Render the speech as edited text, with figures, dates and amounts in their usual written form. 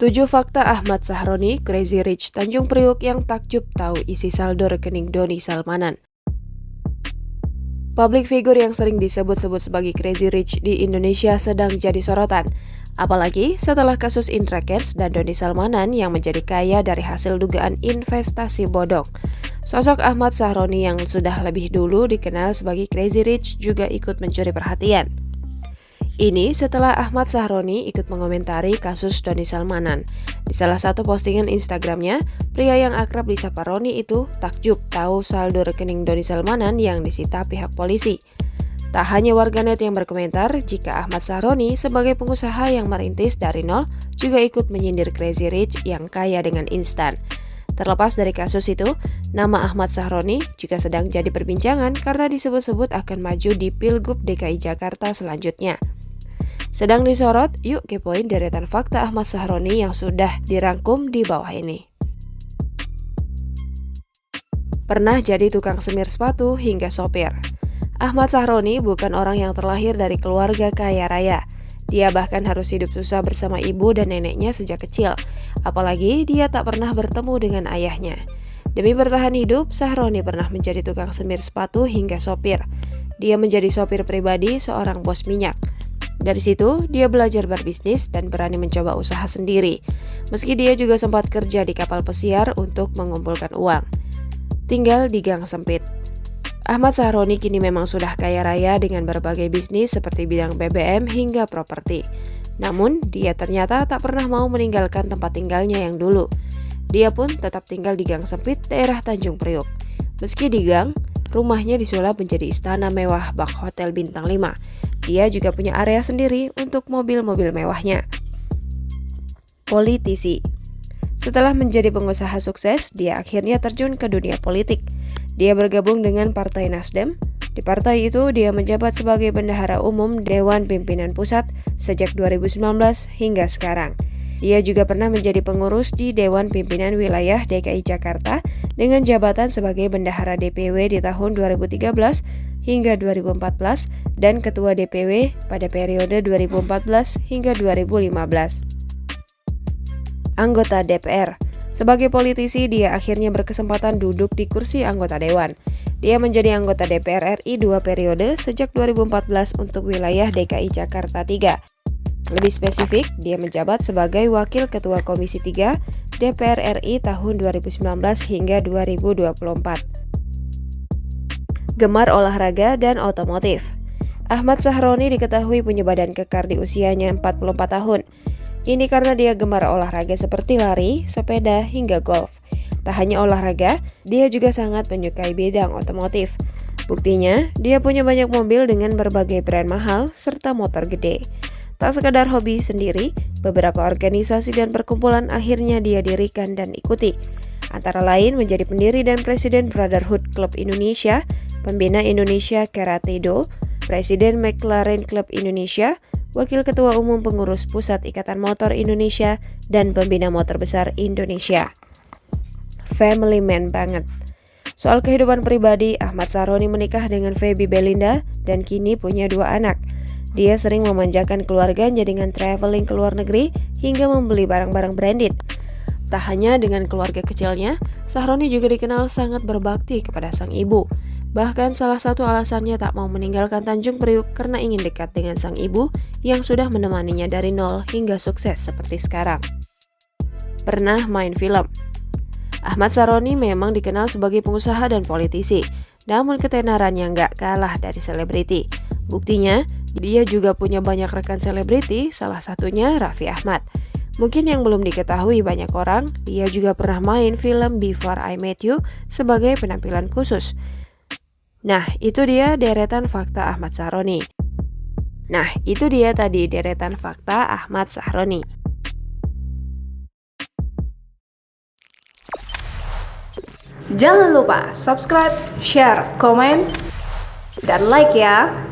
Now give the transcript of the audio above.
7 fakta Ahmad Sahroni, Crazy Rich Tanjung Priuk yang takjub tahu isi saldo rekening Doni Salmanan. Public figure yang sering disebut-sebut sebagai Crazy Rich di Indonesia sedang jadi sorotan. Apalagi setelah kasus Indra Kents dan Doni Salmanan yang menjadi kaya dari hasil dugaan investasi bodong. Sosok Ahmad Sahroni yang sudah lebih dulu dikenal sebagai Crazy Rich juga ikut mencuri perhatian. Ini setelah Ahmad Sahroni ikut mengomentari kasus Doni Salmanan. Di salah satu postingan Instagramnya, pria yang akrab disapa Roni itu takjub tahu saldo rekening Doni Salmanan yang disita pihak polisi. Tak hanya warganet yang berkomentar jika Ahmad Sahroni sebagai pengusaha yang merintis dari nol juga ikut menyindir Crazy Rich yang kaya dengan instan. Terlepas dari kasus itu, nama Ahmad Sahroni juga sedang jadi perbincangan karena disebut-sebut akan maju di Pilgub DKI Jakarta selanjutnya. Sedang disorot, yuk kepoin deretan fakta Ahmad Sahroni yang sudah dirangkum di bawah ini. Pernah jadi tukang semir sepatu hingga sopir. Ahmad Sahroni bukan orang yang terlahir dari keluarga kaya raya. Dia bahkan harus hidup susah bersama ibu dan neneknya sejak kecil. Apalagi dia tak pernah bertemu dengan ayahnya. Demi bertahan hidup, Sahroni pernah menjadi tukang semir sepatu hingga sopir. Dia menjadi sopir pribadi seorang bos minyak. Dari situ, dia belajar berbisnis dan berani mencoba usaha sendiri. Meski dia juga sempat kerja di kapal pesiar untuk mengumpulkan uang. Tinggal di gang sempit. Ahmad Sahroni kini memang sudah kaya raya dengan berbagai bisnis seperti bidang BBM hingga properti. Namun, dia ternyata tak pernah mau meninggalkan tempat tinggalnya yang dulu. Dia pun tetap tinggal di gang sempit daerah Tanjung Priuk. Meski di gang, rumahnya disulap menjadi istana mewah bak hotel bintang 5. Dia juga punya area sendiri untuk mobil-mobil mewahnya. Politisi. Setelah menjadi pengusaha sukses, dia akhirnya terjun ke dunia politik. Dia bergabung dengan Partai Nasdem. Di partai itu, dia menjabat sebagai Bendahara Umum Dewan Pimpinan Pusat sejak 2019 hingga sekarang. Dia juga pernah menjadi pengurus di Dewan Pimpinan Wilayah DKI Jakarta dengan jabatan sebagai Bendahara DPW di tahun 2013 hingga 2014 dan Ketua DPW pada periode 2014 hingga 2015. Anggota DPR. Sebagai politisi, dia akhirnya berkesempatan duduk di kursi anggota dewan. Dia menjadi anggota DPR RI 2 periode sejak 2014 untuk wilayah DKI Jakarta 3. Lebih spesifik, dia menjabat sebagai Wakil Ketua Komisi 3 DPR RI tahun 2019 hingga 2024. Gemar olahraga dan otomotif. Ahmad Sahroni diketahui punya badan kekar di usianya 44 tahun. Ini karena dia gemar olahraga seperti lari, sepeda, hingga golf. Tak hanya olahraga, dia juga sangat menyukai bidang otomotif. Buktinya, dia punya banyak mobil dengan berbagai brand mahal serta motor gede. Tak sekadar hobi sendiri, beberapa organisasi dan perkumpulan akhirnya dia dirikan dan ikuti. Antara lain menjadi pendiri dan presiden Brotherhood Club Indonesia, pembina Indonesia Karate Do, presiden McLaren Club Indonesia, wakil ketua umum pengurus Pusat Ikatan Motor Indonesia, dan pembina motor besar Indonesia. Family man banget. Soal kehidupan pribadi, Ahmad Sahroni menikah dengan Feby Belinda dan kini punya 2 anak. Dia sering memanjakan keluarganya dengan traveling ke luar negeri hingga membeli barang-barang branded. Tak hanya dengan keluarga kecilnya, Sahroni juga dikenal sangat berbakti kepada sang ibu. Bahkan salah satu alasannya tak mau meninggalkan Tanjung Priuk karena ingin dekat dengan sang ibu yang sudah menemaninya dari nol hingga sukses seperti sekarang. Pernah main film. Ahmad Sahroni memang dikenal sebagai pengusaha dan politisi, namun ketenarannya nggak kalah dari selebriti. Buktinya, dia juga punya banyak rekan selebriti, salah satunya Raffi Ahmad. Mungkin yang belum diketahui banyak orang, dia juga pernah main film Before I Met You sebagai penampilan khusus. Nah, itu dia deretan fakta Ahmad Sahroni. Jangan lupa subscribe, share, komen, dan like ya.